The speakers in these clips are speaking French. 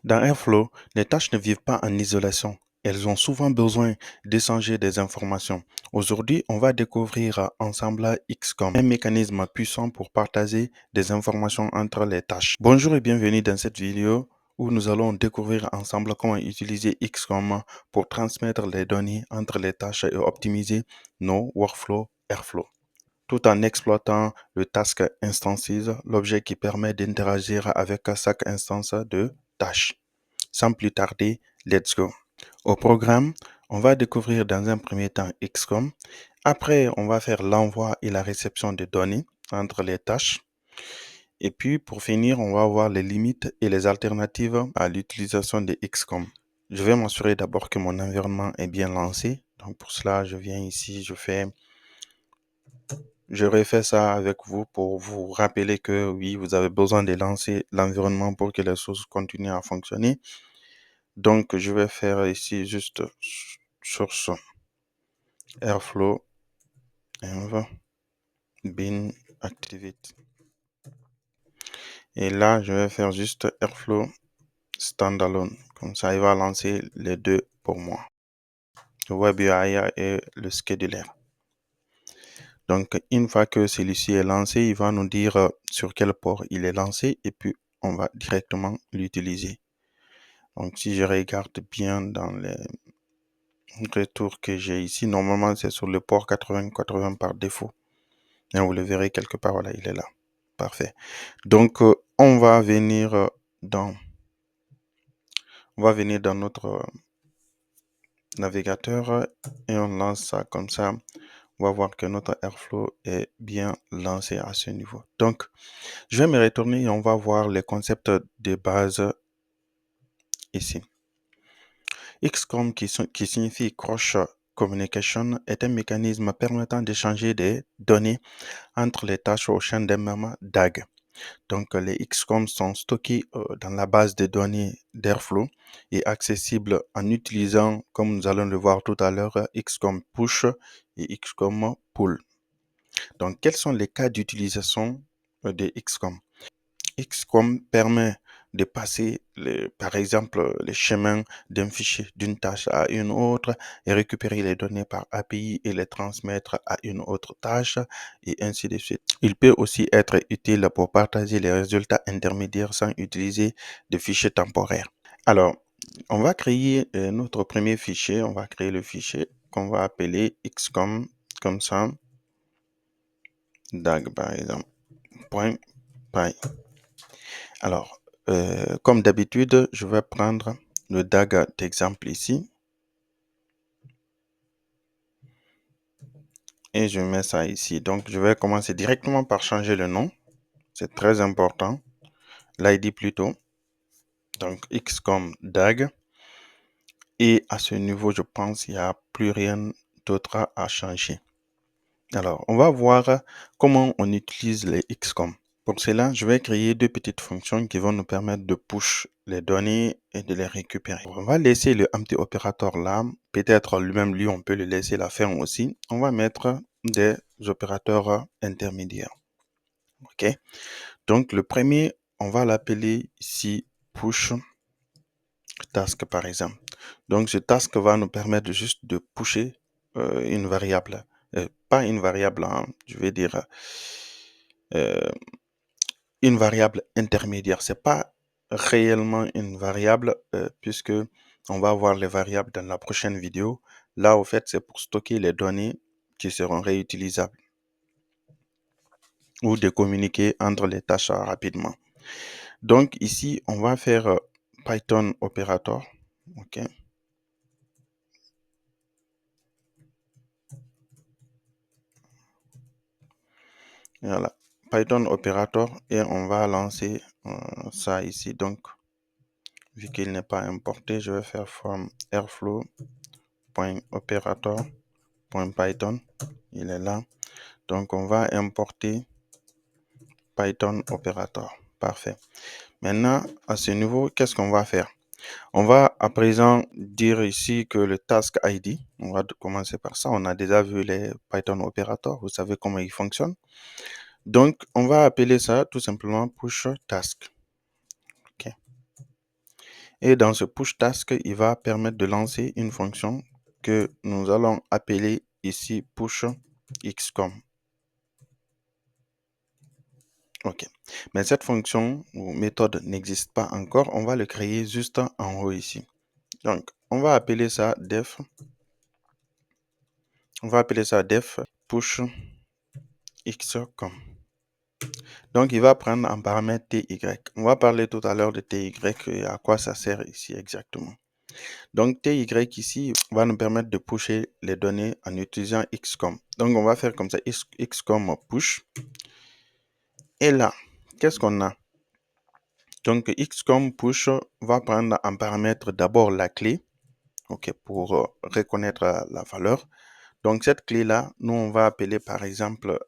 Dans Airflow, les tâches ne vivent pas en isolation. Elles ont souvent besoin d'échanger des informations. Aujourd'hui, on va découvrir ensemble XCOM, un mécanisme puissant pour partager des informations entre les tâches. Bonjour et bienvenue dans cette vidéo où nous allons découvrir ensemble comment utiliser XCOM pour transmettre les données entre les tâches et optimiser nos workflows Airflow, tout en exploitant le task instances, l'objet qui permet d'interagir avec chaque instance de tâche. Sans plus tarder, let's go. Au programme, on va découvrir dans un premier temps XCOM. Après, on va faire l'envoi et la réception de données entre les tâches. Et puis, pour finir, on va voir les limites et les alternatives à l'utilisation de XCOM. Je vais m'assurer d'abord que mon environnement est bien lancé. Donc, pour cela, je viens ici, je refais ça avec vous pour vous rappeler que oui, vous avez besoin de lancer l'environnement pour que les choses continuent à fonctionner. Donc, je vais faire ici juste source Airflow env bin activate. Et là, je vais faire juste Airflow standalone. Comme ça, il va lancer les deux pour moi. Le Web UI et le scheduler. Donc, une fois que celui-ci est lancé, il va nous dire sur quel port il est lancé et puis on va directement l'utiliser. Donc, si je regarde bien dans les retours que j'ai ici, normalement, c'est sur le port 8080 par défaut. Et vous le verrez quelque part, voilà, il est là. Parfait. Donc, on va venir dans notre navigateur et on lance ça comme ça. On va voir que notre Airflow est bien lancé à ce niveau. Donc, je vais me retourner et on va voir les concepts de base ici. XCOM qui signifie Cross Communication est un mécanisme permettant d'échanger des données entre les tâches au sein d'un même DAG. Donc, les XCOM sont stockés dans la base de données d'Airflow et accessibles en utilisant, comme nous allons le voir tout à l'heure, XCOM Push et XCOM Pull. Donc, quels sont les cas d'utilisation de XCOM? XCOM permet de passer, par exemple, les chemins d'un fichier d'une tâche à une autre et récupérer les données par API et les transmettre à une autre tâche et ainsi de suite. Il peut aussi être utile pour partager les résultats intermédiaires sans utiliser de fichiers temporaires. Alors, on va créer notre premier fichier. On va créer le fichier qu'on va appeler XCOM comme ça. DAG par exemple. .py. Alors, comme d'habitude, je vais prendre le DAG d'exemple ici. Et je mets ça ici. Donc, je vais commencer directement par changer le nom. C'est très important. L'ID plutôt. Donc, XCOM DAG. Et à ce niveau, je pense qu'il n'y a plus rien d'autre à changer. Alors, on va voir comment on utilise les XCOM. Pour cela, je vais créer deux petites fonctions qui vont nous permettre de push les données et de les récupérer. On va laisser le empty opérateur là. Peut-être lui-même, on peut le laisser la faire aussi. On va mettre des opérateurs intermédiaires. OK. Donc, le premier, on va l'appeler ici push task par exemple. Donc, ce task va nous permettre juste de pusher une variable. Pas une variable, hein, je vais dire euh, une variable intermédiaire. C'est pas réellement une variable puisque on va voir les variables dans la prochaine vidéo. Là, au fait, c'est pour stocker les données qui seront réutilisables ou de communiquer entre les tâches rapidement. Donc, ici, on va faire Python operator. OK. Voilà. Python operator et on va lancer ça ici. Donc, vu qu'il n'est pas importé, je vais faire from airflow.operator.python. Il est là. Donc, on va importer Python operator. Parfait. Maintenant, à ce niveau, qu'est-ce qu'on va faire? On va à présent dire ici que le task ID, on va commencer par ça. On a déjà vu les Python opérateurs, vous savez comment ils fonctionnent. Donc, on va appeler ça tout simplement push task. OK. Et dans ce push task, il va permettre de lancer une fonction que nous allons appeler ici push xcom. OK. Mais cette fonction ou méthode n'existe pas encore. On va le créer juste en haut ici. Donc, on va appeler ça def. On va appeler ça def push xcom. Donc, il va prendre en paramètre TY. On va parler tout à l'heure de TY et à quoi ça sert ici exactement. Donc, TY ici va nous permettre de pusher les données en utilisant XCOM. Donc, on va faire comme ça, XCOM push. Et là, qu'est-ce qu'on a? Donc, XCOM push va prendre en paramètre d'abord la clé, ok, pour reconnaître la valeur. Donc, cette clé-là, nous, on va appeler par exemple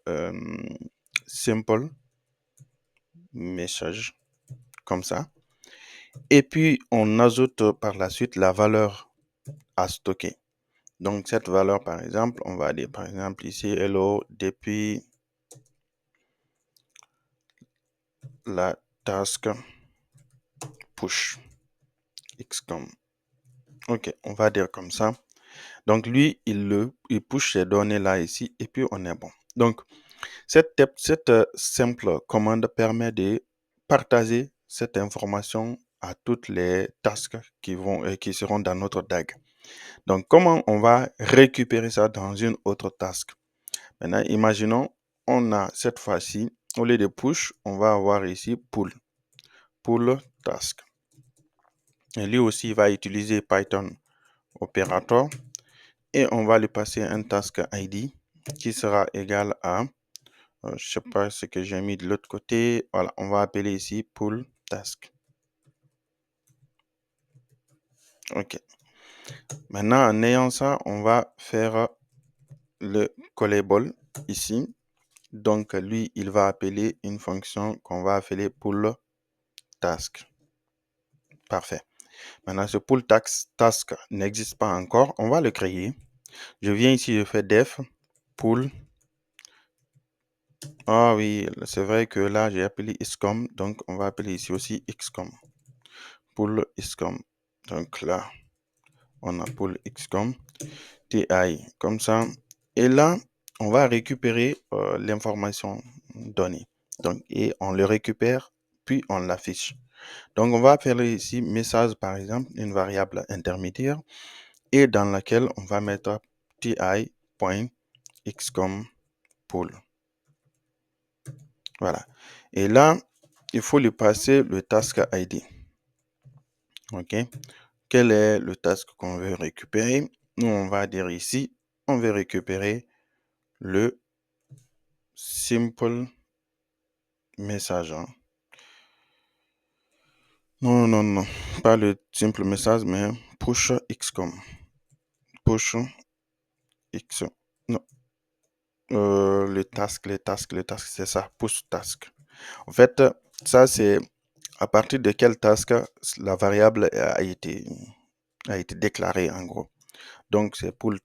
simple message, comme ça. Et puis, on ajoute par la suite la valeur à stocker. Donc, cette valeur, par exemple, on va dire, par exemple, ici, hello, depuis la task push xcom. OK, on va dire comme ça. Donc, lui, il push ces données-là ici et puis on est bon. Donc, cette simple commande permet de partager cette information à toutes les tasks qui seront dans notre DAG. Donc, comment on va récupérer ça dans une autre task? Maintenant, imaginons, on a cette fois-ci, au lieu de push, on va avoir ici pull task. Et lui aussi, il va utiliser Python opérateur et on va lui passer un task ID qui sera égal à, je ne sais pas ce que j'ai mis de l'autre côté, voilà, on va appeler ici pull task. OK. Maintenant, en ayant ça, on va faire le callable ici. Donc, lui, il va appeler une fonction qu'on va appeler pull task. Parfait. Maintenant, ce pull task n'existe pas encore. On va le créer. Je viens ici, je fais def pull. Ah oui, c'est vrai que là, j'ai appelé xcom. Donc, on va appeler ici aussi xcom. Pull xcom. Donc là, on a pull xcom. TI comme ça. Et là, on va récupérer l'information donnée. Donc, et on le récupère, puis on l'affiche. Donc, on va faire ici message, par exemple, une variable intermédiaire et dans laquelle on va mettre ti.xcom pull. Voilà. Et là, il faut lui passer le task ID. OK. Quel est le task qu'on veut récupérer? Nous, on va dire ici, on veut récupérer le simple message. Non, non, non. Pas le simple message, mais push xcom. Push x. Non. Le task, c'est ça. Push task. En fait, ça, c'est à partir de quel task la variable a été déclarée, en gros. Donc, c'est push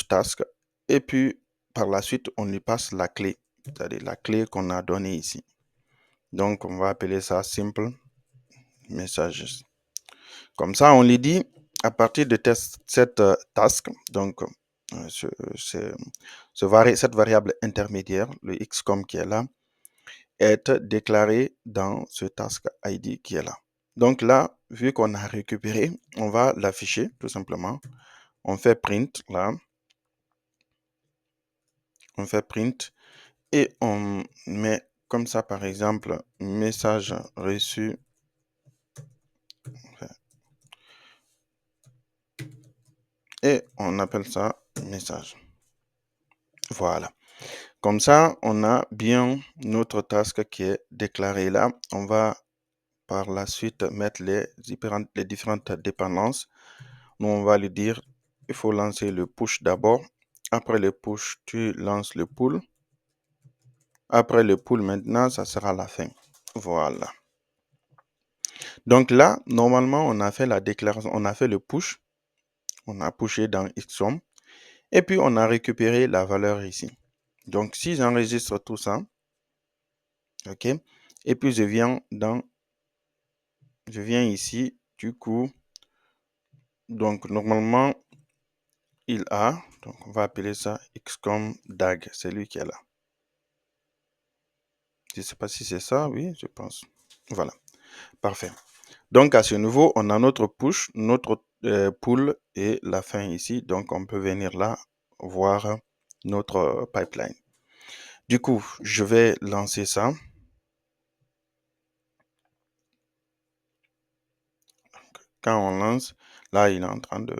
task. Et puis, par la suite, on lui passe la clé, c'est-à-dire la clé qu'on a donnée ici. Donc, on va appeler ça simple messages. Comme ça, on lui dit, à partir de cette task, donc cette variable intermédiaire, le xcom qui est là, est déclaré dans ce task ID qui est là. Donc là, vu qu'on a récupéré, on va l'afficher tout simplement. On fait print là. On fait print et on met comme ça, par exemple, message reçu. Et on appelle ça message. Voilà. Comme ça, on a bien notre task qui est déclaré là. On va par la suite mettre les différentes dépendances. Nous, on va lui dire, il faut lancer le push d'abord. Après le push, tu lances le pull. Après le pull, maintenant, ça sera la fin. Voilà. Donc là, normalement, on a fait la déclaration, on a fait le push. On a pushé dans xsum. Et puis, on a récupéré la valeur ici. Donc, si j'enregistre tout ça, OK, et puis je viens dans je viens ici, du coup, donc normalement, il a, donc on va appeler ça XCOM DAG, c'est lui qui est là. Je ne sais pas si c'est ça, oui, je pense. Voilà, parfait. Donc à ce niveau, on a notre push, notre pull et la fin ici. Donc on peut venir là voir notre pipeline. Du coup, je vais lancer ça. Quand on lance, là, il est en train de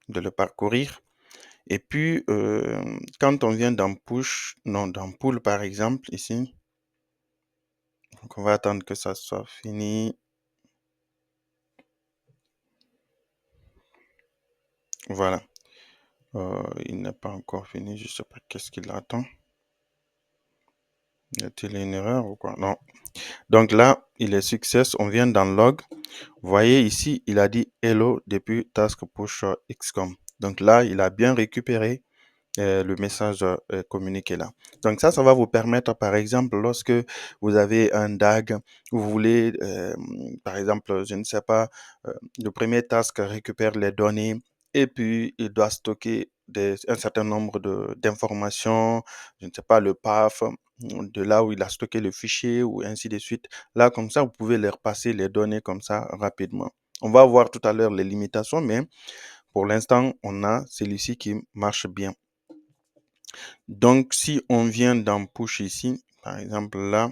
le parcourir. Et puis, quand on vient dans push, non, dans pull par exemple, ici, donc on va attendre que ça soit fini. Voilà. Il n'est pas encore fini, je ne sais pas qu'est-ce qu'il attend. Y a-t-il une erreur ou quoi? Non. Donc là, il est success, on vient dans log. Vous voyez ici, il a dit hello depuis task push XCOM. Donc là, il a bien récupéré le message communiqué là. Donc ça va vous permettre, par exemple, lorsque vous avez un DAG, vous voulez, par exemple, je ne sais pas, le premier task récupère les données et puis il doit stocker un certain nombre d'informations, je ne sais pas, le path, de là où il a stocké le fichier ou ainsi de suite. Là, comme ça, vous pouvez leur passer les données comme ça rapidement. On va voir tout à l'heure les limitations, mais pour l'instant, on a celui-ci qui marche bien. Donc, si on vient dans push ici, par exemple là,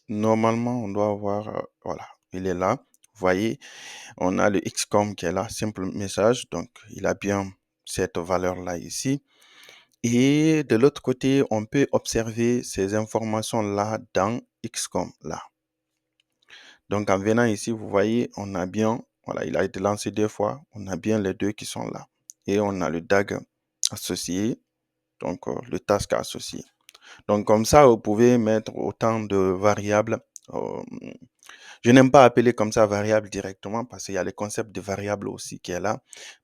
normalement, on doit avoir, voilà, il est là. Vous voyez, on a le XCOM qui est là, simple message. Donc, il a bien cette valeur-là ici. Et de l'autre côté, on peut observer ces informations-là dans XCOM, là. Donc, en venant ici, vous voyez, on a bien, voilà, il a été lancé 2 fois. On a bien les deux qui sont là. Et on a le DAG associé, donc le task associé. Donc, comme ça, vous pouvez mettre autant de variables. euh, je n'aime pas appeler comme ça variable directement parce qu'il y a le concept de variable aussi qui est là.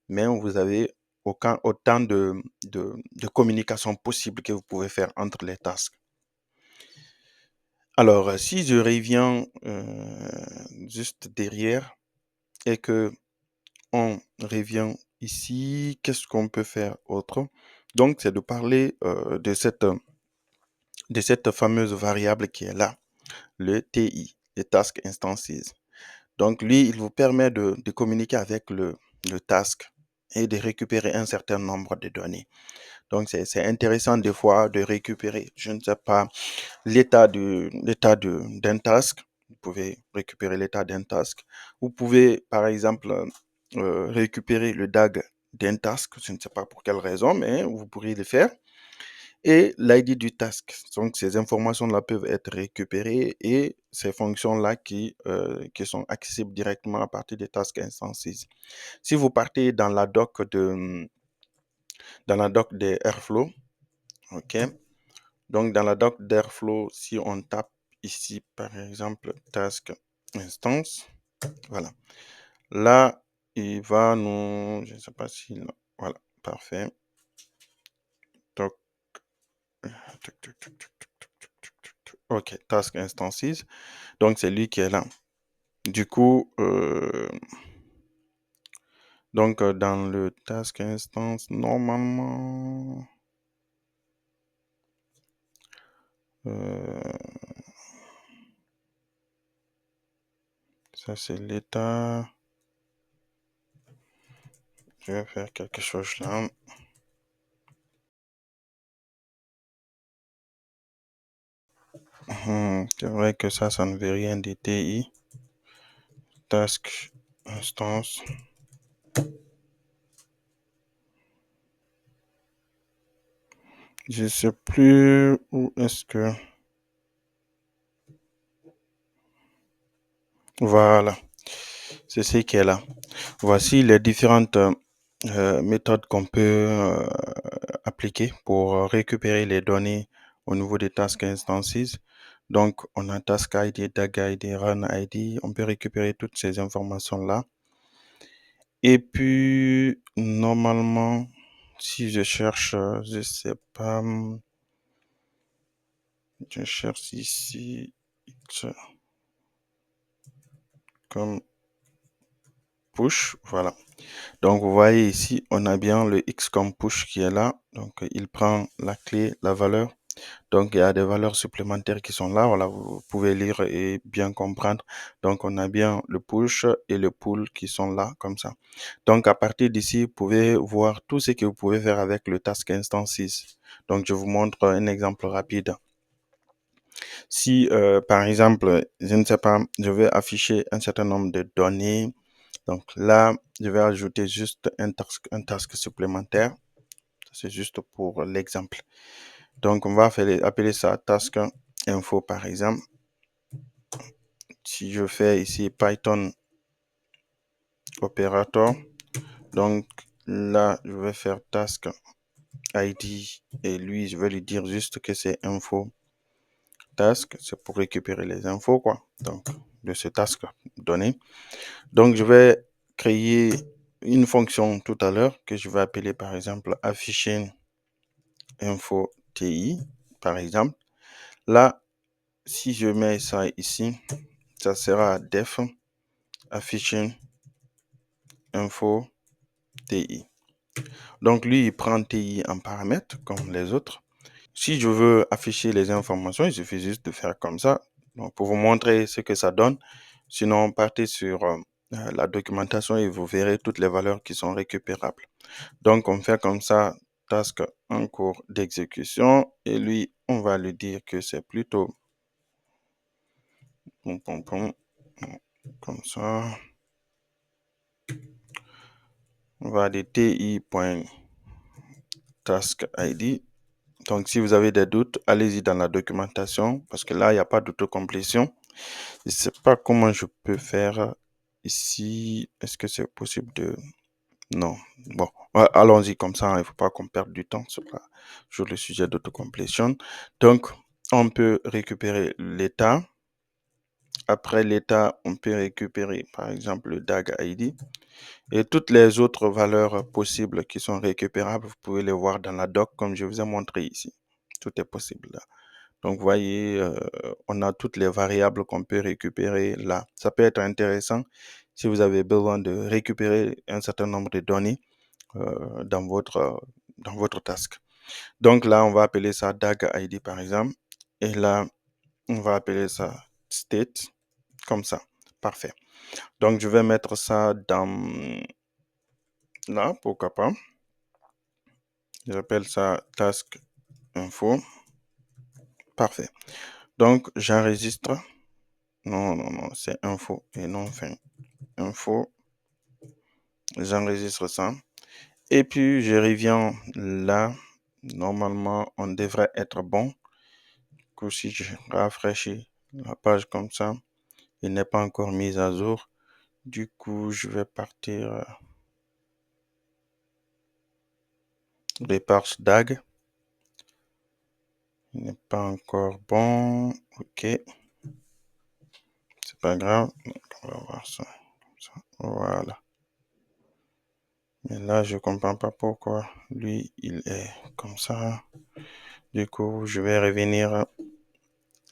Mais vous avez autant de communication possible que vous pouvez faire entre les tasks. Alors, si je reviens juste derrière et que on revient ici, qu'est-ce qu'on peut faire autre? Donc, c'est de parler de cette fameuse variable qui est là, le TI, le Task Instances. Donc, lui, il vous permet de communiquer avec le task et de récupérer un certain nombre de données. Donc, c'est intéressant des fois de récupérer, je ne sais pas, d'un task. Vous pouvez récupérer l'état d'un task. Vous pouvez, par exemple, récupérer le DAG d'un task. Je ne sais pas pour quelle raison, mais vous pourriez le faire et l'ID du task. Donc, ces informations-là peuvent être récupérées et ces fonctions-là qui sont accessibles directement à partir des tasks instances. Si vous partez dans la doc de Airflow, OK, donc dans la doc d'Airflow, si on tape ici, par exemple, task instance, voilà. Là, il va nous, je ne sais pas si, voilà, parfait. Donc, OK, task instances. Donc, c'est lui qui est là. Du coup, donc dans le task instance, normalement, euh, ça c'est l'état. Je vais faire quelque chose là. C'est vrai que ça ne veut rien dire TI. Task instance. Je sais plus où est-ce que. Voilà, c'est ce qui est là. Voici les différentes méthodes qu'on peut appliquer pour récupérer les données au niveau des task instances. Donc, on a Task ID, DAG ID, Run ID. On peut récupérer toutes ces informations-là. Et puis, normalement, si je cherche, je sais pas, je cherche ici. comme push, voilà. Donc, vous voyez ici, on a bien le X comme push qui est là. Donc, il prend la clé, la valeur. Donc, il y a des valeurs supplémentaires qui sont là. Voilà, vous pouvez lire et bien comprendre. Donc, on a bien le push et le pull qui sont là, comme ça. Donc, à partir d'ici, vous pouvez voir tout ce que vous pouvez faire avec le Task Instances. Donc, je vous montre un exemple rapide. Si, par exemple, je ne sais pas, je vais afficher un certain nombre de données. Donc là, je vais ajouter juste un task supplémentaire. C'est juste pour l'exemple. Donc, on va appeler ça task info, par exemple. Si je fais ici Python opérateur, donc là, je vais faire task ID et lui, je vais lui dire juste que c'est info task. C'est pour récupérer les infos, quoi. Donc, de ce task donné. Donc, je vais créer une fonction tout à l'heure que je vais appeler, par exemple, afficher info TI, par exemple. Là, si je mets ça ici, ça sera def affiching info TI. Donc, lui, il prend TI en paramètre comme les autres. Si je veux afficher les informations, il suffit juste de faire comme ça. Donc, pour vous montrer ce que ça donne. Sinon, partez sur la documentation et vous verrez toutes les valeurs qui sont récupérables. Donc, on fait comme ça, task en cours d'exécution. Et lui, on va lui dire que c'est plutôt comme ça. On va dire ti.taskid. Donc, si vous avez des doutes, allez-y dans la documentation parce que là, il n'y a pas d'autocomplétion. Je ne sais pas comment je peux faire ici. Est-ce que c'est possible de... Non. Bon, allons-y comme ça. Il ne faut pas qu'on perde du temps sur le sujet d'autocomplétion. Donc, on peut récupérer l'état. Après l'état, on peut récupérer, par exemple, le DAG ID. Et toutes les autres valeurs possibles qui sont récupérables, vous pouvez les voir dans la doc comme je vous ai montré ici. Tout est possible là. Donc, vous voyez, on a toutes les variables qu'on peut récupérer là. Ça peut être intéressant si vous avez besoin de récupérer un certain nombre de données dans votre task. Donc là, on va appeler ça DAG ID par exemple. Et là, on va appeler ça state comme ça. Parfait. Donc, je vais mettre ça dans là, pourquoi pas. J'appelle ça task info. Parfait. Donc, j'enregistre. Non, non, non, c'est info et non fin. Info. J'enregistre ça. Et puis, je reviens là. Normalement, on devrait être bon. Du coup, si je rafraîchis la page comme ça, il n'est pas encore mis à jour. Du coup, je vais partir des pages DAG. Il n'est pas encore bon. OK. C'est pas grave. Donc, on va voir ça. Voilà. Mais là, je comprends pas pourquoi lui, il est comme ça. Du coup, je vais revenir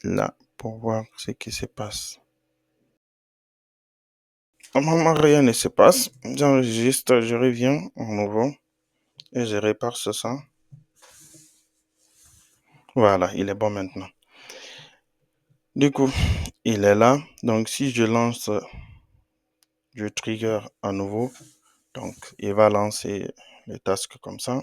là pour voir ce qui se passe. Normalement, rien ne se passe. J'enregistre, je reviens à nouveau et je répare ça. Voilà, il est bon maintenant. Du coup, il est là. Donc, si je lance, je trigger à nouveau. Donc, il va lancer les tasks comme ça.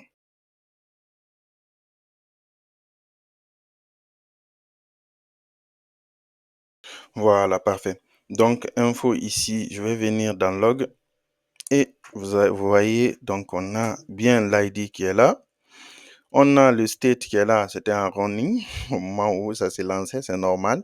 Voilà, parfait. Donc, info ici, je vais venir dans log et vous voyez, donc on a bien l'ID qui est là. On a le state qui est là, c'était un running au moment où ça s'est lancé, c'est normal.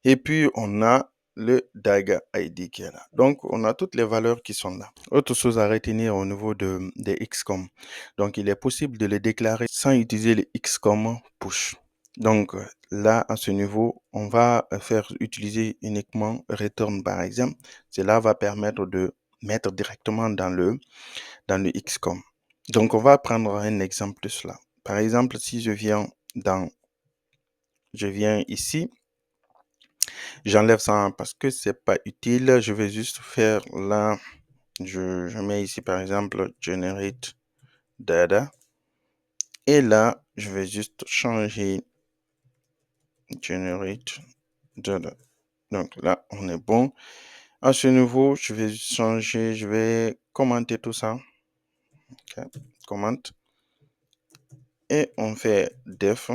Et puis, on a le DAG ID qui est là. Donc, on a toutes les valeurs qui sont là. Autre chose à retenir au niveau des XCOM. Donc, il est possible de les déclarer sans utiliser les XCOM push. Donc, là, à ce niveau, on va faire utiliser uniquement return par exemple. Cela va permettre de mettre directement dans le XCOM. Donc, on va prendre un exemple de cela. Par exemple, si je viens ici, J'enlève ça parce que c'est pas utile. Je vais juste faire là, je mets ici par exemple generate data. Et là, je vais juste changer generate data. Donc là, on est bon. À ce niveau, je vais changer, je vais commenter tout ça. Ok, commente. Et on fait def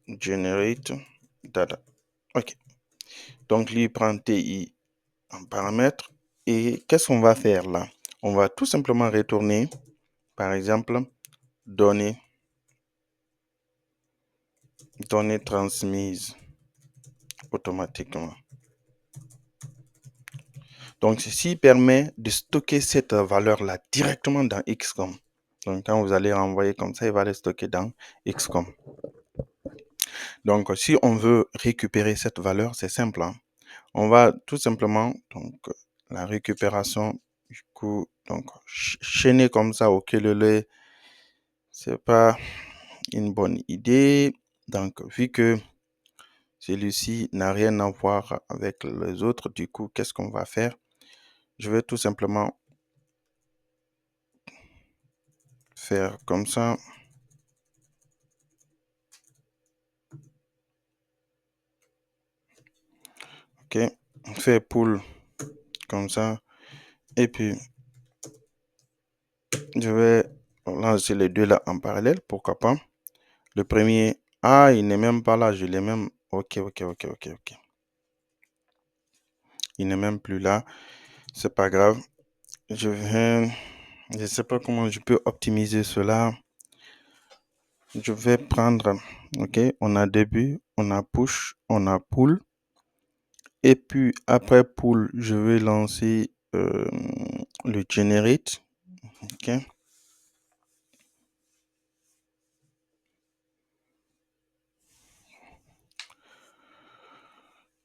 generate data. OK. Donc, lui prend TI en paramètre. Et qu'est-ce qu'on va faire là? On va tout simplement retourner, par exemple, données transmises automatiquement. Donc, ceci permet de stocker cette valeur-là directement dans XCOM. Donc, quand vous allez renvoyer comme ça, il va les stocker dans XCOM. Donc, si on veut récupérer cette valeur, c'est simple, hein. On va tout simplement, donc, la récupération, du coup, donc, chaîner comme ça au ukulélé, c'est pas une bonne idée. Donc, vu que celui-ci n'a rien à voir avec les autres, du coup, qu'est-ce qu'on va faire? Je vais tout simplement faire comme ça. OK, on fait pull comme ça. Et puis, je vais lancer les deux là en parallèle, pourquoi pas. Le premier, ah, il n'est même pas là, je l'ai même. OK. Il n'est même plus là, c'est pas grave. Je sais pas comment je peux optimiser cela. Je vais prendre, OK, on a début, on a push, on a pull. Et puis après pull, je vais lancer le generate. OK.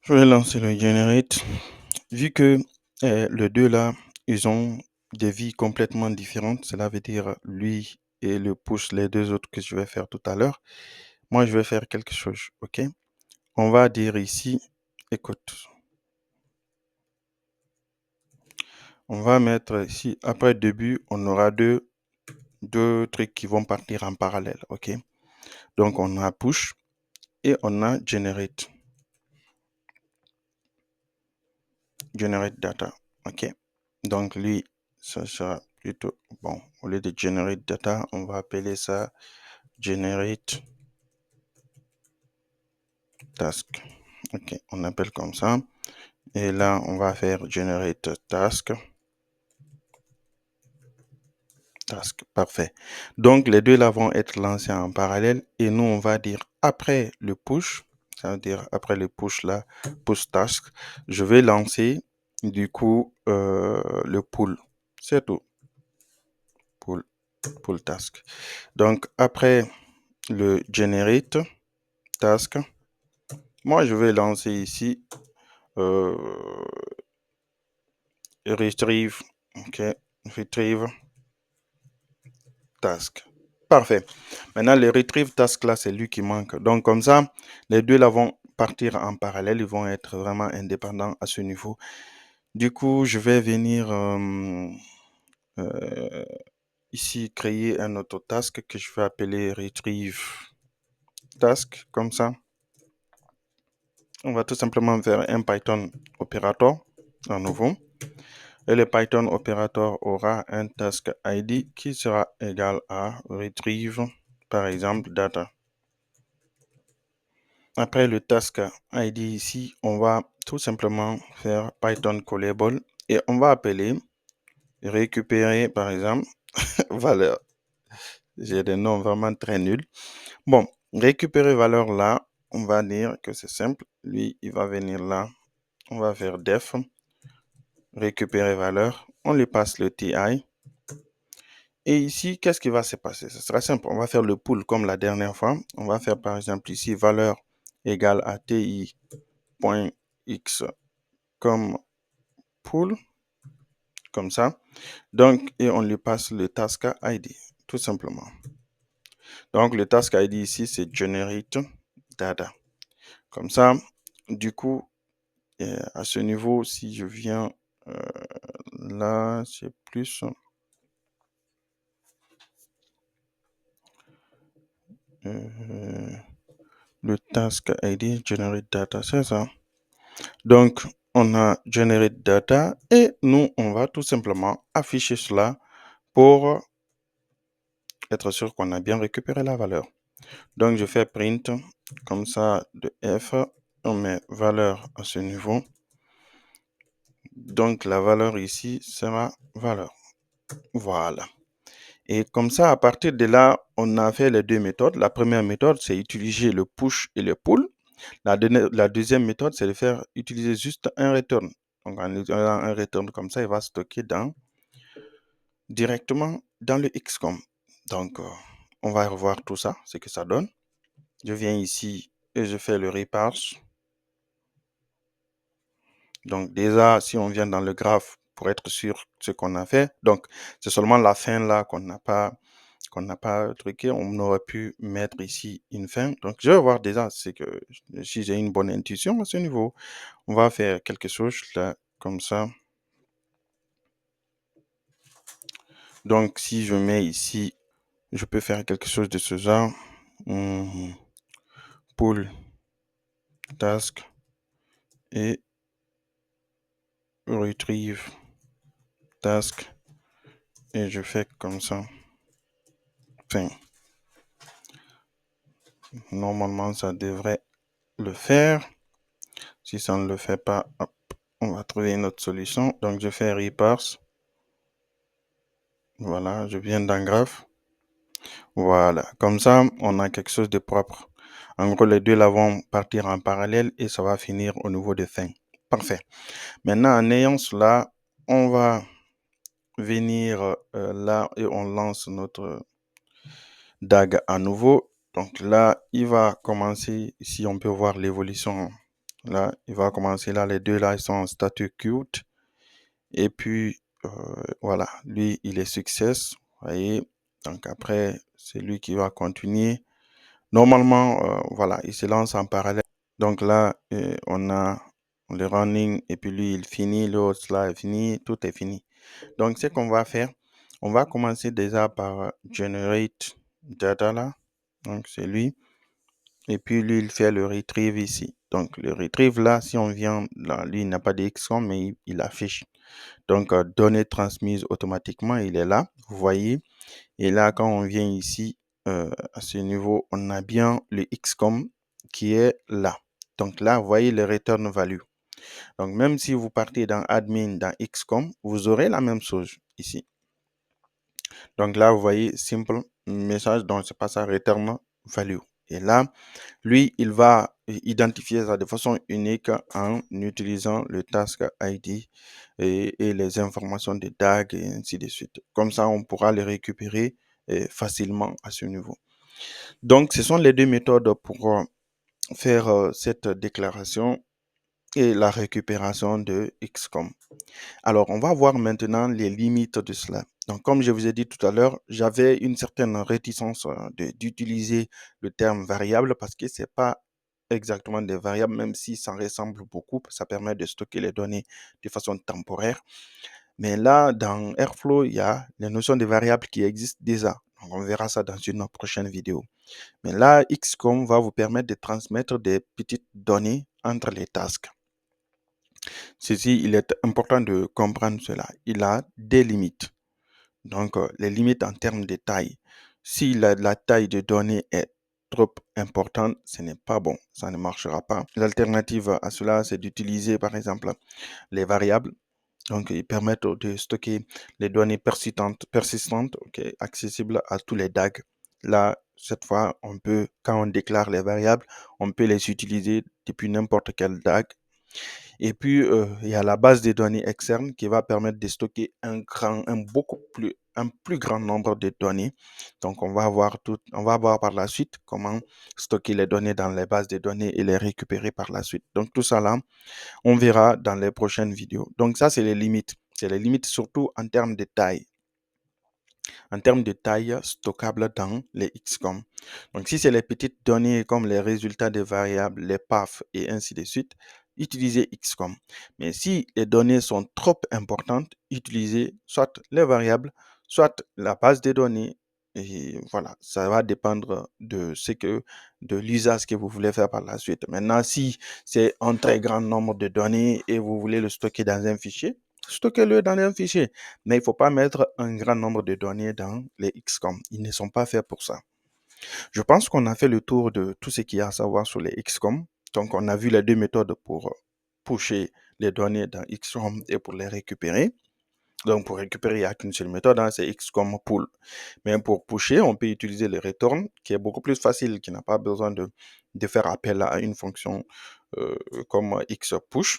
Je vais lancer le generate. Vu que les deux là, ils ont des vies complètement différentes, cela veut dire lui et le push, les deux autres que je vais faire tout à l'heure. Moi, je vais faire quelque chose, OK? On va dire ici, écoute, on va mettre ici, après début, on aura deux trucs qui vont partir en parallèle, OK? Donc, on a push et on a generate. Generate data, OK? Donc, lui, ça sera plutôt, bon, au lieu de generate data, on va appeler ça generate task. OK, on appelle comme ça. Et là, on va faire generate task. Task, parfait. Donc, les deux là vont être lancés en parallèle et nous, on va dire après le push, ça veut dire après le push là, push task, je vais lancer du coup le pull. C'est tout. Pull task. Donc, après le generate task, moi, je vais lancer ici euh, retrieve, OK, retrieve task. Parfait. Maintenant, le retrieve task là, c'est lui qui manque. Donc, comme ça, les deux là vont partir en parallèle. Ils vont être vraiment indépendants à ce niveau. Du coup, je vais venir euh, ici créer un autre task que je vais appeler retrieve task. Comme ça, on va tout simplement faire un Python operator à nouveau. Et le Python operator aura un task ID qui sera égal à retrieve, par exemple, data. Après le task ID ici, on va tout simplement faire Python callable et on va appeler récupérer, par exemple, valeur. J'ai des noms vraiment très nuls. Bon, récupérer valeur là, on va dire que c'est simple. Lui, il va venir là. On va faire def, récupérer valeur. On lui passe le TI. Et ici, qu'est-ce qui va se passer? Ce sera simple. On va faire le pool comme la dernière fois. On va faire par exemple ici valeur égale à TI.x comme pool, comme ça. Donc, et on lui passe le task ID, tout simplement. Donc, le task ID ici, c'est generate data. Comme ça, Du coup, à ce niveau, si je viens là, c'est plus euh, le task ID generate data, c'est ça. Donc, on a generate data et nous, on va tout simplement afficher cela pour être sûr qu'on a bien récupéré la valeur. Donc, je fais print comme ça de F, on met valeur à ce niveau. Donc, la valeur ici, c'est ma valeur. Voilà. Et comme ça, à partir de là, on a fait les deux méthodes. La première méthode, c'est utiliser le push et le pull. La deuxième méthode, c'est de faire utiliser juste un return. Donc, en utilisant un return comme ça, il va stocker directement dans le XCOM. Donc, on va revoir tout ça, ce que ça donne. Je viens ici et je fais le reparse. Donc, déjà, si on vient dans le graphe pour être sûr de ce qu'on a fait, donc c'est seulement la fin là qu'on n'a pas truqué. On aurait pu mettre ici une fin. Donc, je vais voir déjà c'est que si j'ai une bonne intuition à ce niveau. On va faire quelque chose là, comme ça. Donc, si je mets ici, je peux faire quelque chose de ce genre. Pull task et retrieve task. Et je fais comme ça. Fin. Normalement, ça devrait le faire. Si ça ne le fait pas, hop, on va trouver une autre solution. Donc, je fais reparse. Voilà, je viens dans graphe. Voilà, comme ça, on a quelque chose de propre. En gros, les deux là vont partir en parallèle et ça va finir au niveau de fin. Parfait. Maintenant, en ayant cela, on va venir là et on lance notre DAG à nouveau. Donc là, il va commencer, ici on peut voir l'évolution. Là, il va commencer là, les deux là, ils sont en statut cute. Et puis, voilà, lui, il est success. Vous voyez, donc après, c'est lui qui va continuer. Normalement, voilà, il se lance en parallèle. Donc là, on a le running et puis lui, il finit, l'autre là, il finit, tout est fini. Donc, ce qu'on va faire, on va commencer déjà par generate data là. Donc, c'est lui. Et puis, lui, il fait le retrieve ici. Donc, le retrieve là, si on vient là, lui, il n'a pas de XCOM, mais il affiche. Donc, données transmises automatiquement, il est là. Vous voyez. Et là, quand on vient ici, à ce niveau, on a bien le XCOM qui est là. Donc là, vous voyez le return value. Donc, même si vous partez dans admin, dans XCOM, vous aurez la même chose ici. Donc là, vous voyez simple message, donc c'est pas ça, return value. Et là, lui, il va identifier ça de façon unique en utilisant le task ID et les informations de DAG et ainsi de suite. Comme ça, on pourra les récupérer facilement à ce niveau. Donc, ce sont les deux méthodes pour faire cette déclaration et la récupération de XCOM. Alors, on va voir maintenant les limites de cela. Donc, comme je vous ai dit tout à l'heure, j'avais une certaine réticence d'utiliser le terme variable parce que c'est pas exactement des variables, même si ça ressemble beaucoup, ça permet de stocker les données de façon temporaire. Mais là, dans Airflow, il y a les notions de variables qui existent déjà. Donc, on verra ça dans une prochaine vidéo. Mais là, XCOM va vous permettre de transmettre des petites données entre les tasks. Ceci, il est important de comprendre cela. Il a des limites. Donc, les limites en termes de taille. Si la taille de données est trop importante, ce n'est pas bon. Ça ne marchera pas. L'alternative à cela, c'est d'utiliser, par exemple, les variables. Donc, ils permettent de stocker les données persistantes accessibles à tous les DAG. Là, cette fois, quand on déclare les variables, on peut les utiliser depuis n'importe quel DAG. Et puis, il y a la base de données externe qui va permettre de stocker un plus grand nombre de données. Donc, on va voir par la suite comment stocker les données dans les bases de données et les récupérer par la suite. Donc, tout ça là, on verra dans les prochaines vidéos. Donc, ça, c'est les limites. C'est les limites surtout en termes de taille. en termes de taille stockable dans les XCOM. Donc, si c'est les petites données comme les résultats des variables, les paths et ainsi de suite, utilisez XCOM. Mais si les données sont trop importantes, utilisez soit les variables, soit la base de données. Et voilà, ça va dépendre de l'usage que vous voulez faire par la suite. Maintenant, si c'est un très grand nombre de données et vous voulez le stocker dans un fichier, stockez-le dans un fichier. Mais il ne faut pas mettre un grand nombre de données dans les XCOM. Ils ne sont pas faits pour ça. Je pense qu'on a fait le tour de tout ce qu'il y a à savoir sur les XCOM. Donc, on a vu les deux méthodes pour pusher les données dans XCOM et pour les récupérer. Donc, pour récupérer, il n'y a qu'une seule méthode, hein, c'est XCOM pull. Mais pour pusher, on peut utiliser le return, qui est beaucoup plus facile, qui n'a pas besoin de faire appel à une fonction comme xpush.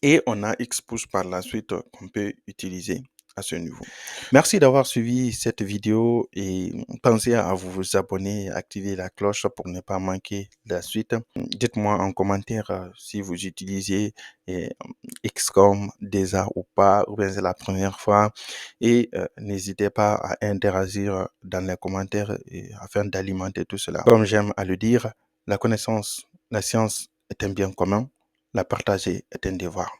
Et on a xpush par la suite qu'on peut utiliser à ce niveau. Merci d'avoir suivi cette vidéo et pensez à vous abonner, activer la cloche pour ne pas manquer la suite. Dites-moi en commentaire si vous utilisez XCOM déjà ou pas, ou bien c'est la première fois. Et n'hésitez pas à interagir dans les commentaires afin d'alimenter tout cela. Comme j'aime à le dire, la connaissance, la science est un bien commun, la partager est un devoir.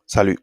Salut!